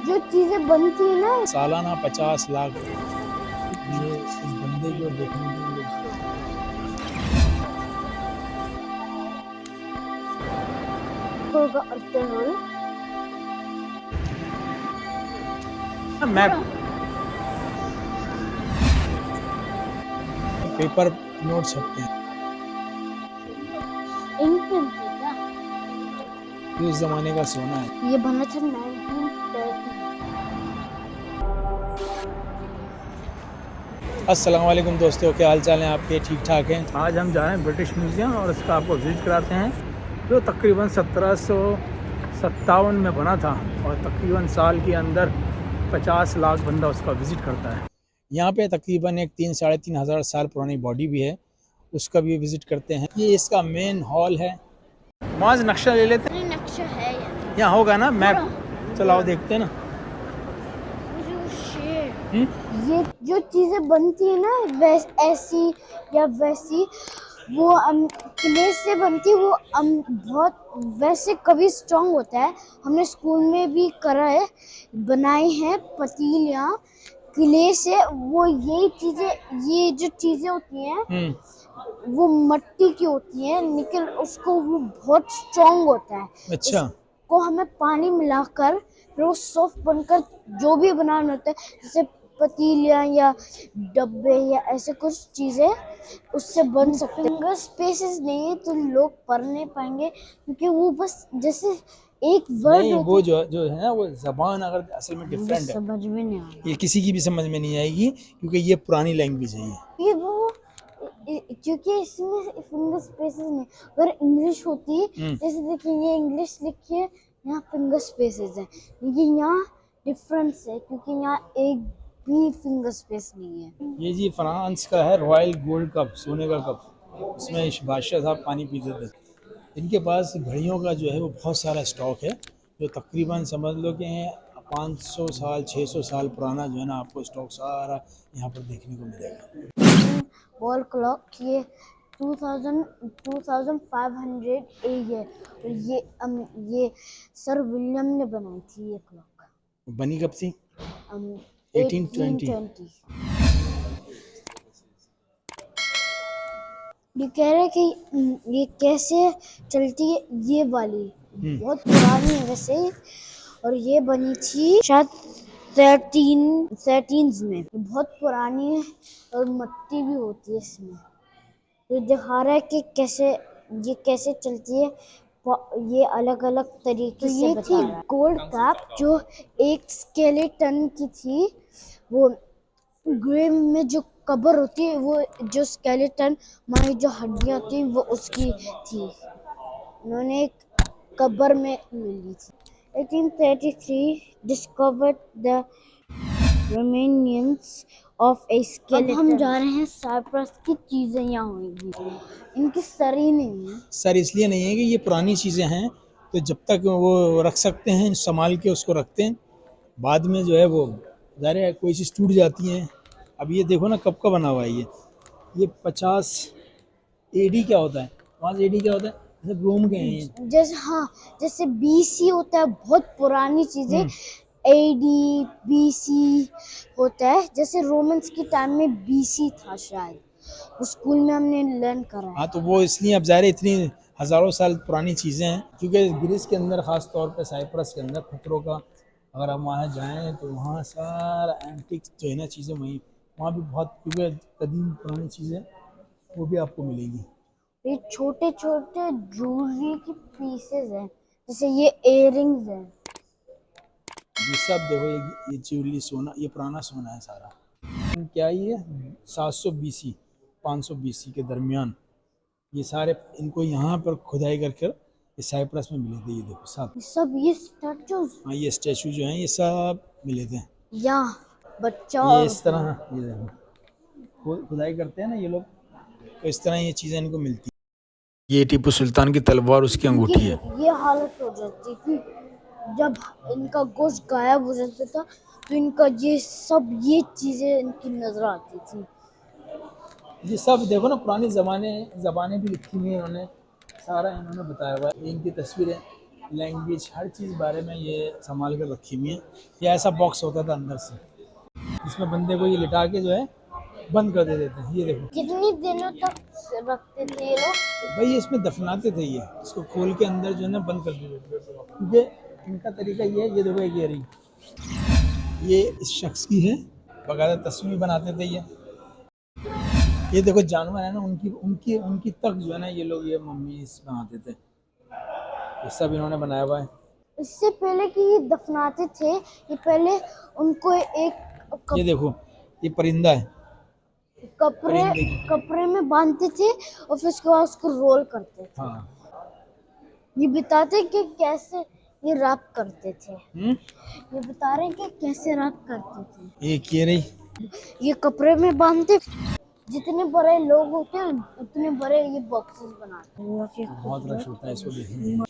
जो चीजें बनती है ना, सालाना 50 लाख ये इस बंदे को देखने के लिए होगा अर्थन मैं पेपर नोट छपते हैं। इंक पेन थी क्या? ये उस जमाने का सोना है। ये बना था 1930। अस्सलाम वालेकुम दोस्तों, क्या हाल चाल है आपके? ठीक ठाक हैं। आज हम जा रहे हैं ब्रिटिश म्यूज़ियम और इसका आपको विज़िट कराते हैं, जो तकरीबन 1757 में बना था और तकरीबन साल के अंदर 50 लाख बंदा उसका विज़िट करता है। यहाँ पे तकरीबन एक 3-3.5 हज़ार साल पुरानी बॉडी भी है, उसका भी विज़िट करते हैं। ये इसका मेन हॉल है। माज नक्शा ले लेते हैं, नक्शा है यार, यहाँ होगा ना मैप, चलाओ देखते हैं ना। ये जो चीजें बनती है ना, ऐसी या वैसी, वो क्ले से बनती है। वो बहुत वैसे कभी स्ट्रांग होता है। हमने स्कूल में भी करा है, बनाई हैं पतीलियाँ क्ले से। वो यही चीजें, ये जो चीजें होती हैं वो मट्टी की होती हैं, लेकिन उसको वो बहुत स्ट्रांग होता है। अच्छा, को हमें पानी मिलाकर फिर वो सॉफ्ट बनकर जो भी बनाना होता है, जैसे पतीलियाँ या डब्बे या ऐसे कुछ चीजें उससे बन सकते हैं। अगर स्पेसेस नहीं है तो लोग पढ़ नहीं पाएंगे, क्योंकि वो बस जैसे एक वर्ड नहीं होता वो है। जो है ना, वो जबान अगर असल में मुझे डिफरेंट है, समझ में नहीं आ रहा ये किसी की भी समझ में नहीं आएगी, क्योंकि ये पुरानी लैंग्वेज है। ये वो क्योंकि इसमें फिंगर स्पेसेस नहीं। अगर इंग्लिश होती, जैसे देखिए ये इंग्लिश लिखी है, यहाँ फिंगर स्पेसेस है, लेकिन यहाँ डिफरेंस है क्योंकि यहाँ एक भी फिंगर स्पेस नहीं है। ये जी फ्रांस का है रॉयल गोल्ड कप, सोने का कप, उसमें बादशाह साहब पानी पीते थे। इनके पास घड़ियों का जो है वो बहुत सारा स्टॉक है, जो तकरीबन समझ लो कि 500 साल 600 साल पुराना जो है ना, आपको स्टॉक सारा यहाँ पर देखने को मिलेगा। वॉल क्लॉक ये 2500 ए है, और ये सर विलियम ने बनाई थी ये क्लॉक। बनी कब थी? 1820। 1820। ये कह रहे कि ये कैसे चलती है, ये वाली बहुत पुरानी है वैसे, और ये बनी थी शायद 13 में। बहुत पुरानी है और मट्टी भी होती है इसमें। ये दिखा रहा है कि कैसे चलती है, ये अलग अलग तरीके से बता रहा है। गोल्ड कप जो एक स्केलेटन की थी, वो ग्रेव में जो कब्र होती है, वो जो स्केलेटन मानी जो हड्डियां होती हैं वो उसकी थी। उन्होंने एक कब्र में मिली थी। 1833 discovered the remains of a skeleton। अब हम जा रहे हैं साइप्रस की चीजें यहाँ होंगी, इनकी सर ही नहीं है। सर इसलिए नहीं है कि ये पुरानी चीज़ें हैं, तो जब तक वो रख सकते हैं, संभाल के उसको रखते हैं। बाद में जो है वो ज़ाहिर है कोई चीज़ टूट जाती है। अब ये देखो ना कब का बना हुआ है ये 50 एडी क्या होता है? 5 एडी क्या होता है? जैसे रोम के हैं ये। जैसे हाँ, जैसे बीसी होता है, बहुत पुरानी चीजें एडी बीसी होता है। जैसे रोमन्स के टाइम में बीसी था शायद, वो स्कूल में हमने लर्न करा है। हाँ, तो वो इसलिए अब ज़ाहिर है इतनी हज़ारों साल पुरानी चीज़ें हैं, क्योंकि ग्रीस के अंदर ख़ास तौर पे साइप्रस के अंदर खतरों का, अगर हम वहाँ जाएँ तो वहाँ सारा एंटीक जो है ना चीज़ें, वहाँ भी बहुत, क्योंकि कदीम पुरानी चीज़ें वो भी आपको मिलेगी। ये छोटे छोटे ज्वेलरी के पीसेस हैं, जैसे ये इयररिंग्स हैं। ये सब देखो, ये ज्वेलरी सोना, ये पुराना सोना है सारा। क्या ये 700 बीसी 500 बीसी के दरमियान ये सारे, इनको यहाँ पर खुदाई करके ये साइप्रस में मिले थे। ये देखो सब ये स्टैचूज, हाँ, ये स्टैचू जो हैं ये सब मिले थे। या बच्चा ये और इस तरह, ये देखो खुदाई करते हैं ना ये लोग, तो इस तरह ये चीज़ें इनको मिलती हैं। ये टीपू सुल्तान की तलवार, उसकी अंगूठी है। ये हालत हो जाती थी जब इनका गोश्त गायब हो जाता था, तो इनका ये चीजें इनकी नजर आती थी। ये सब देखो ना पुरानी ज़बानें भी लिखी हुई हैं इन्होंने, सारा इन्होंने बताया हुआ है। इनकी तस्वीरें लैंग्वेज, हर चीज़ बारे में ये संभाल कर रखी हुई है। ये ऐसा बॉक्स होता था अंदर से, इसमें बंदे को ये लिटा के जो है बंद कर देते हैं। ये देखो कितनी दिनों तक रखते थे ये लोग? भाई, ये इसमें दफनाते थे, ये इसको खोल के अंदर जो है ना बंद कर देते थे, क्योंकि इनका तरीका ये है। ये देखो एक इयरिंग, ये इस शख्स की है, बकायदा तस्वीर बनाते थे ये देखो जानवर है ना, उनकी उनकी उनकी तक जो है ना ये लोग ये मम्मी बनाते थे, ये सब इन्होंने बनाया हुआ है। इससे पहले कि ये दफनाते थे, ये पहले उनको एक ये देखो ये परिंदा है, कपड़े कपड़े में बांधते थे और फिर उसके बाद उसको रोल करते थे। हाँ। ये बताते कि कैसे ये रैप करते थे। ये बता रहे हैं कि कैसे रैप करते थे। एक ये रही, ये कपड़े में बांधते, जितने बड़े लोग होते हैं उतने बड़े ये बॉक्सेस बनाते हैं। बहुत रश होता है इसको देखने में।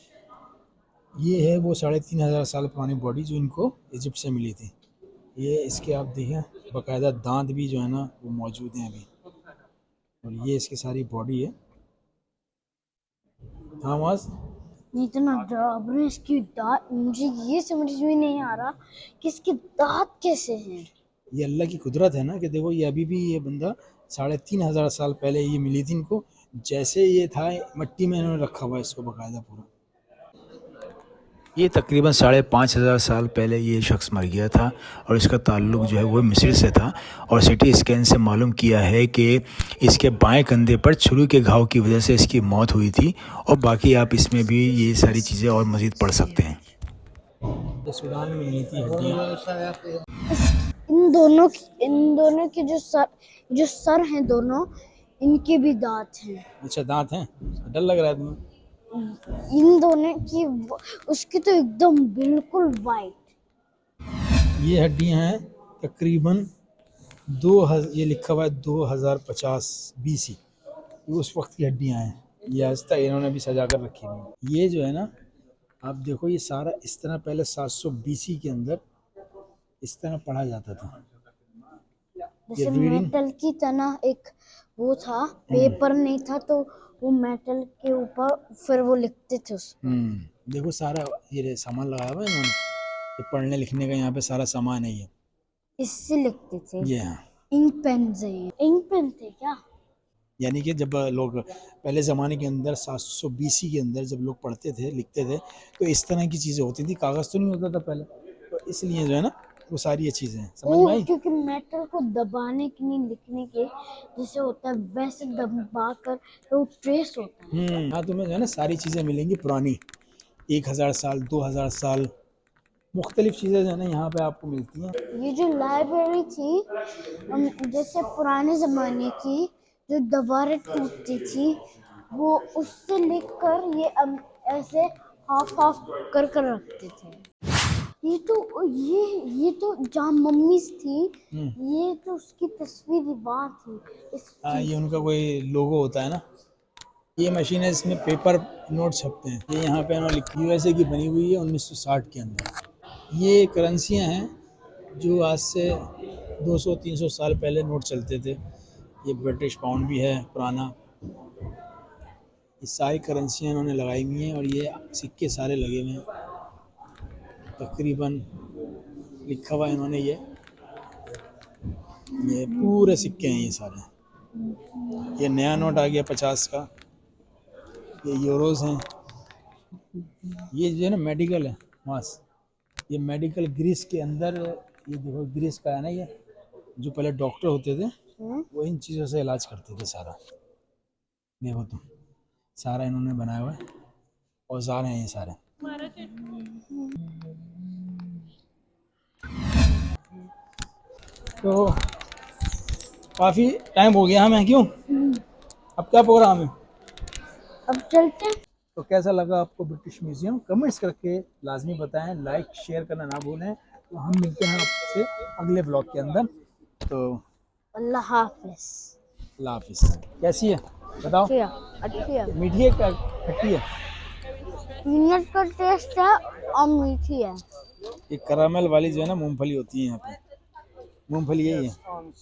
ये है वो 3500 साल पुरानी बॉडी जो इनको इजिप्ट से मिली थी। ये इसके आप देखें बाकायदा दांत भी जो है ना वो मौजूद हैं अभी, और ये इसकी सारी बॉडी है। हाँ वाज इतना डरावना इसकी दांत, मुझे ये समझ में नहीं आ रहा कि इसके दांत कैसे हैं। ये अल्लाह की कुदरत है ना कि देखो ये अभी भी ये बंदा 3500 साल पहले ये मिली थी इनको, जैसे ये था मिट्टी में इन्होंने रखा हुआ है इसको बाकायदा पूरा। ये तकरीबन 5500 साल पहले ये शख्स मर गया था और इसका ताल्लुक जो है वो मिस्र से था, और सिटी स्कैन से मालूम किया है कि इसके बाएं कंधे पर छुरी के घाव की वजह से इसकी मौत हुई थी। और बाकी आप इसमें भी ये सारी चीज़ें और मज़ीद पढ़ सकते हैं। सूडान में मिली थी हड्डियाँ। इन दोनों के जो सर हैं दोनों, इनके भी दांत हैं। अच्छा दांत हैं, डर लग रहा है तुम्हें? इन दोनों की, उसकी तो एकदम बिल्कुल वाइट। ये हड्डियां हैं तकरीबन 2000, ये लिखा हुआ है 2050 BC, ये उस वक्त की हड्डियां हैं। ये आज तक इन्होंने भी सजा कर रखी हुई। ये जो है ना आप देखो ये सारा इस तरह पहले 700 BC के अंदर इस तरह पढ़ा जाता था। जैसे मेटल की तरह एक वो था, पेपर नहीं था तो वो मेटल के ऊपर फिर वो लिखते थे उसमें। देखो सारा ये सामान लगाया हुआ है इन्होंने, ये पढ़ने लिखने का यहाँ पे सारा सामान है। ये इससे लिखते थे। ये इंक पेन से। इंक पेन थे क्या? यानी कि जब लोग पहले ज़माने के अंदर 700 BC के अंदर जब लोग पढ़ते थे लिखते थे तो इस तरह की चीज़ें होती थी, कागज़ तो नहीं होता था पहले, तो इसलिए जो है ना वो सारी ये चीज़ें हैं। समझ में आई? क्योंकि मेटल को दबाने के लिए लिखने के जैसे होता है वैसे दबा कर तो ट्रेस होता है। हाँ, तुम्हें जो है ना सारी चीज़ें मिलेंगी पुरानी, 1000 साल 2000 साल मुख्तलिफ चीज़ें जो है ना यहाँ पे आपको मिलती हैं। ये जो लाइब्रेरी थी जैसे पुराने ज़माने की, जो दीवारें टूटती थी वो उससे लिखकर ये ऐसे हाफ हाफ कर कर रखते थे। ये तो जहाँ मम्मी थी, ये तो उसकी तस्वीर वहाँ थी। ये उनका कोई लोगो होता है ना। ये मशीन है इसमें पेपर नोट छपते हैं। ये यहाँ पे इन्होंने लिखी USA की बनी हुई है 1960 के अंदर। ये करेंसियाँ हैं जो आज से 200-300 साल पहले नोट चलते थे। ये ब्रिटिश पाउंड भी है पुराना। ये सारी करेंसियाँ इन्होंने लगाई हुई हैं और ये सिक्के सारे लगे हुए हैं। तकरीबन लिखा हुआ है इन्होंने ये पूरे सिक्के हैं ये सारे। ये नया नोट आ गया 50 का, ये यूरोज़ हैं। ये जो है ना मेडिकल है मास, ये मेडिकल ग्रीस के अंदर, ये देखो ग्रीस का है ना, ये जो पहले डॉक्टर होते थे वो इन चीज़ों से इलाज करते थे सारा। देखो तुम सारा इन्होंने बनाया हुआ है, औजार हैं ये सारे। तो काफ़ी टाइम हो गया हमें, क्यों अब क्या प्रोग्राम है? अब चलते हैं। तो कैसा लगा आपको ब्रिटिश म्यूज़ियम? कमेंट्स करके लाजमी बताएं, लाइक शेयर करना ना भूलें। तो हम मिलते हैं आपसे अगले ब्लॉग के अंदर। तो अल्लाह हाफिज़। अल्लाह हाफिज़। कैसी है बताओ? अच्छी है। मीठी है क्या खट्टी है? पीनट का टेस्ट है और मीठी है। ये कैरामल वाली जो है ना मूंगफली होती है यहाँ पे, मूंगफली यही है।